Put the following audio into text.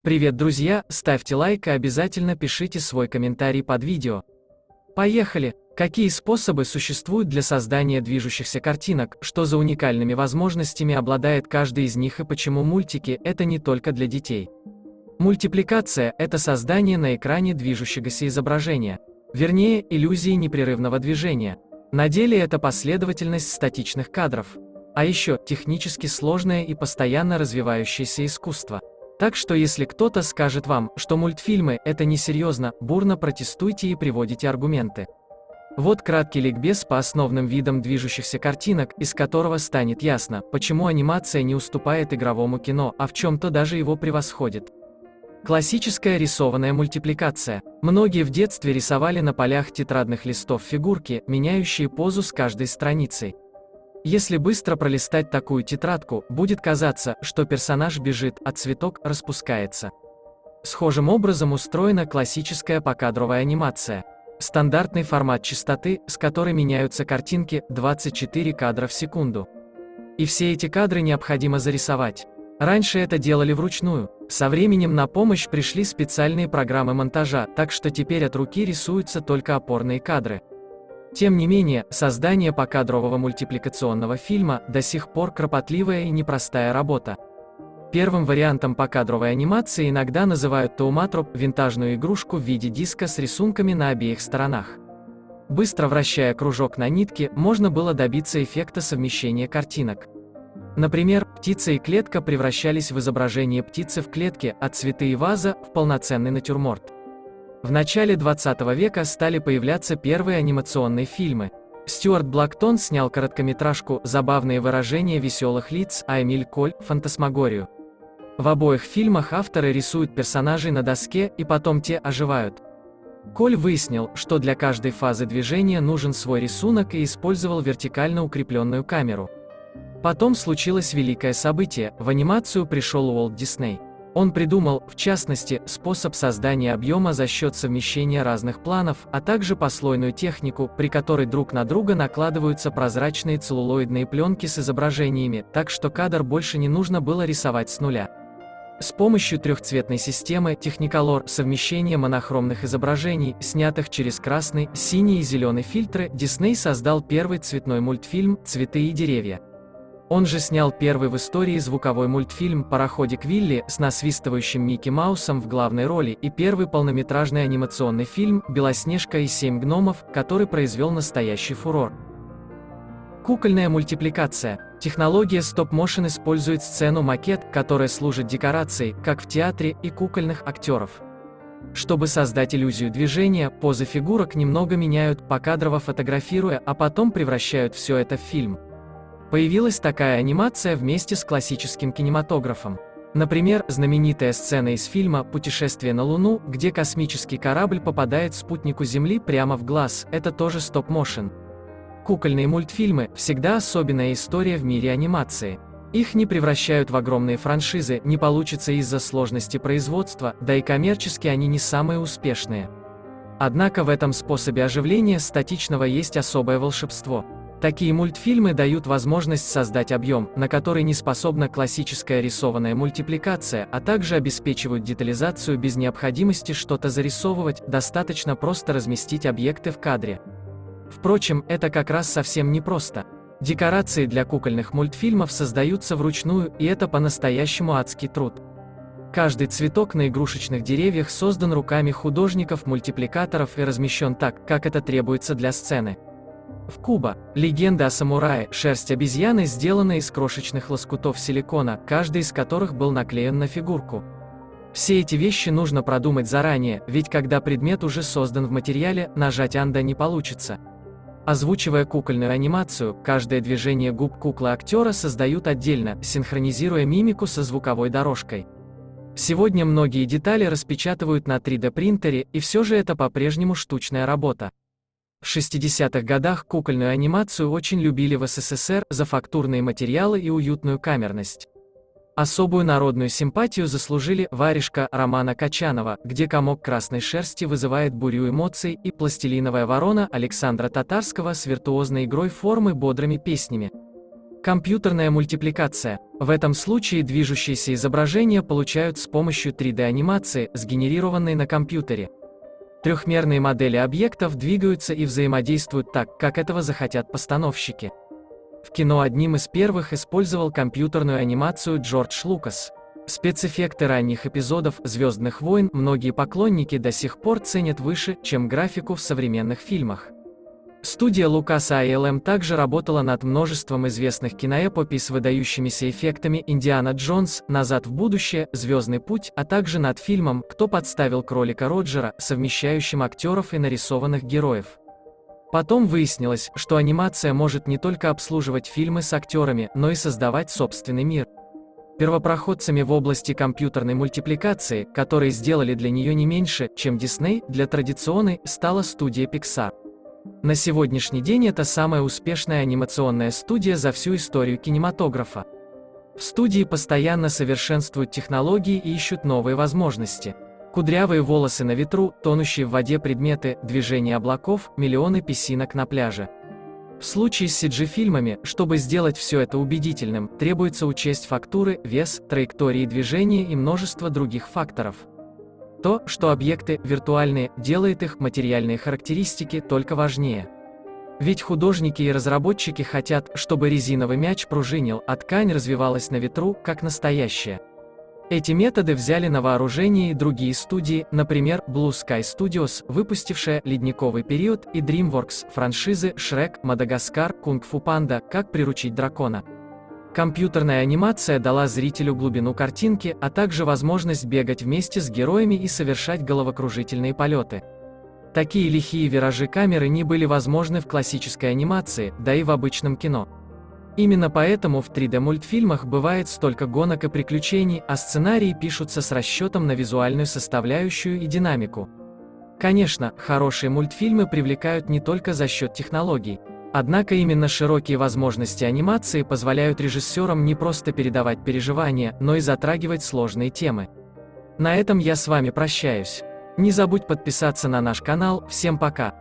Привет, друзья, ставьте лайк и обязательно пишите свой комментарий под видео. Поехали! Какие способы существуют для создания движущихся картинок, что за уникальными возможностями обладает каждый из них и почему мультики – это не только для детей? Мультипликация – это создание на экране движущегося изображения. Вернее, иллюзии непрерывного движения. На деле это последовательность статичных кадров. А еще технически сложное и постоянно развивающееся искусство. Так что если кто-то скажет вам, что мультфильмы – это несерьезно, бурно протестуйте и приводите аргументы. Вот краткий ликбез по основным видам движущихся картинок, из которого станет ясно, почему анимация не уступает игровому кино, а в чем-то даже его превосходит. Классическая рисованная мультипликация. Многие в детстве рисовали на полях тетрадных листов фигурки, меняющие позу с каждой страницей. Если быстро пролистать такую тетрадку, будет казаться, что персонаж бежит, а цветок распускается. Схожим образом устроена классическая покадровая анимация. Стандартный формат частоты, с которой меняются картинки, 24 кадра в секунду. И все эти кадры необходимо зарисовать. Раньше это делали вручную. Со временем на помощь пришли специальные программы монтажа, так что теперь от руки рисуются только опорные кадры. Тем не менее, создание покадрового мультипликационного фильма до сих пор кропотливая и непростая работа. Первым вариантом покадровой анимации иногда называют тауматроп, винтажную игрушку в виде диска с рисунками на обеих сторонах. Быстро вращая кружок на нитке, можно было добиться эффекта совмещения картинок. Например, птица и клетка превращались в изображение птицы в клетке, а цветы и ваза – в полноценный натюрморт. В начале 20 века стали появляться первые анимационные фильмы. Стюарт Блактон снял короткометражку «Забавные выражения веселых лиц», а Эмиль Коль – «Фантасмагорию». В обоих фильмах авторы рисуют персонажей на доске, и потом те оживают. Коль выяснил, что для каждой фазы движения нужен свой рисунок и использовал вертикально укрепленную камеру. Потом случилось великое событие, в анимацию пришел Уолт Дисней. Он придумал, в частности, способ создания объема за счет совмещения разных планов, а также послойную технику, при которой друг на друга накладываются прозрачные целлулоидные пленки с изображениями, так что кадр больше не нужно было рисовать с нуля. С помощью трехцветной системы Technicolor совмещения монохромных изображений, снятых через красный, синий и зеленый фильтры, Дисней создал первый цветной мультфильм «Цветы и деревья». Он же снял первый в истории звуковой мультфильм «Пароходик Вилли» с насвистывающим Микки Маусом в главной роли и первый полнометражный анимационный фильм «Белоснежка и 7 гномов», который произвел настоящий фурор. Кукольная мультипликация. Технология стоп-моушен использует сцену-макет, которая служит декорацией, как в театре, и кукольных актеров. Чтобы создать иллюзию движения, позы фигурок немного меняют, покадрово фотографируя, а потом превращают все это в фильм. Появилась такая анимация вместе с классическим кинематографом. Например, знаменитая сцена из фильма «Путешествие на Луну», где космический корабль попадает спутнику Земли прямо в глаз, это тоже стоп-моушен. Кукольные мультфильмы – всегда особенная история в мире анимации. Их не превращают в огромные франшизы, не получится из-за сложности производства, да и коммерчески они не самые успешные. Однако в этом способе оживления статичного есть особое волшебство. Такие мультфильмы дают возможность создать объем, на который не способна классическая рисованная мультипликация, а также обеспечивают детализацию без необходимости что-то зарисовывать, достаточно просто разместить объекты в кадре. Впрочем, это как раз совсем непросто. Декорации для кукольных мультфильмов создаются вручную, и это по-настоящему адский труд. Каждый цветок на игрушечных деревьях создан руками художников-мультипликаторов и размещен так, как это требуется для сцены. В Кубо. Легенда о самурае. Шерсть обезьяны сделана из крошечных лоскутов силикона, каждый из которых был наклеен на фигурку. Все эти вещи нужно продумать заранее, ведь когда предмет уже создан в материале, нажать «Анда» не получится. Озвучивая кукольную анимацию, каждое движение губ куклы-актера создают отдельно, синхронизируя мимику со звуковой дорожкой. Сегодня многие детали распечатывают на 3D-принтере, и все же это по-прежнему штучная работа. В 60-х годах кукольную анимацию очень любили в СССР за фактурные материалы и уютную камерность. Особую народную симпатию заслужили «Варежка» Романа Качанова, где комок красной шерсти вызывает бурю эмоций, и «Пластилиновая ворона» Александра Татарского с виртуозной игрой формы бодрыми песнями. Компьютерная мультипликация. В этом случае движущиеся изображения получают с помощью 3D-анимации, сгенерированной на компьютере. Трехмерные модели объектов двигаются и взаимодействуют так, как этого захотят постановщики. В кино одним из первых использовал компьютерную анимацию Джордж Лукас. Спецэффекты ранних эпизодов «Звездных войн» многие поклонники до сих пор ценят выше, чем графику в современных фильмах. Студия Lucas-ILM также работала над множеством известных киноэпопей с выдающимися эффектами «Индиана Джонс», «Назад в будущее», «Звездный путь», а также над фильмом «Кто подставил кролика Роджера», совмещающим актеров и нарисованных героев. Потом выяснилось, что анимация может не только обслуживать фильмы с актерами, но и создавать собственный мир. Первопроходцами в области компьютерной мультипликации, которые сделали для нее не меньше, чем Disney, для традиционной, стала студия Pixar. На сегодняшний день это самая успешная анимационная студия за всю историю кинематографа. В студии постоянно совершенствуют технологии и ищут новые возможности. Кудрявые волосы на ветру, тонущие в воде предметы, движение облаков, миллионы песинок на пляже. В случае с CG-фильмами, чтобы сделать все это убедительным, требуется учесть фактуры, вес, траектории движения и множество других факторов. То, что объекты виртуальные, делает их материальные характеристики только важнее. Ведь художники и разработчики хотят, чтобы резиновый мяч пружинил, а ткань развивалась на ветру, как настоящая. Эти методы взяли на вооружение и другие студии, например, Blue Sky Studios, выпустившая «Ледниковый период», и DreamWorks, франшизы «Шрек», «Мадагаскар», «Кунг-фу панда», «Как приручить дракона». Компьютерная анимация дала зрителю глубину картинки, а также возможность бегать вместе с героями и совершать головокружительные полеты. Такие лихие виражи камеры не были возможны в классической анимации, да и в обычном кино. Именно поэтому в 3D-мультфильмах бывает столько гонок и приключений, а сценарии пишутся с расчетом на визуальную составляющую и динамику. Конечно, хорошие мультфильмы привлекают не только за счет технологий. Однако именно широкие возможности анимации позволяют режиссерам не просто передавать переживания, но и затрагивать сложные темы. На этом я с вами прощаюсь. Не забудь подписаться на наш канал. Всем пока!